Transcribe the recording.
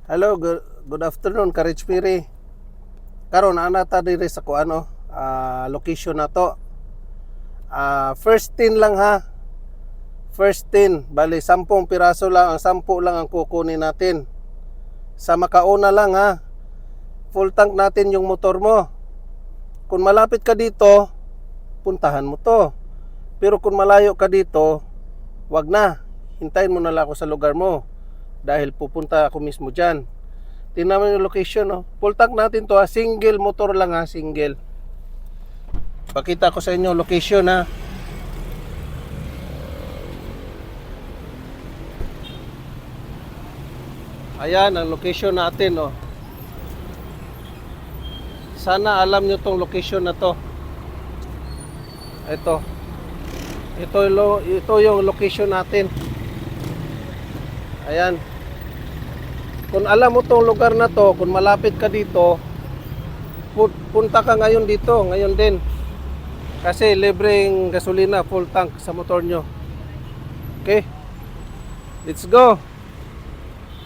Hello, good afternoon, Courage Piri. Karon ana ta diri sa kuano, location na to. First 10 lang ha. First 10, bali 10 piraso lang, ang 10 lang ang kukunin natin. Sa makauna lang ha. Full tank natin yung motor mo. Kung malapit ka dito, puntahan mo to. Pero kung malayo ka dito, wag na. Hintayin mo na lang ako sa lugar mo. Dahil pupunta ako mismo dyan. Tingnan mo yung location, no? Full tank natin to, ha? Single motor lang, ha? Single. Pakita ko sa inyo location, ha? Ayan ang location natin, no? Sana alam nyo tong location na to. Ito yung location natin. Ayan. Kung alam mo tong lugar na to, kung malapit ka dito, punta ka ngayon dito, ngayon din. Kasi libreng gasolina, full tank sa motor nyo. Okay? Let's go!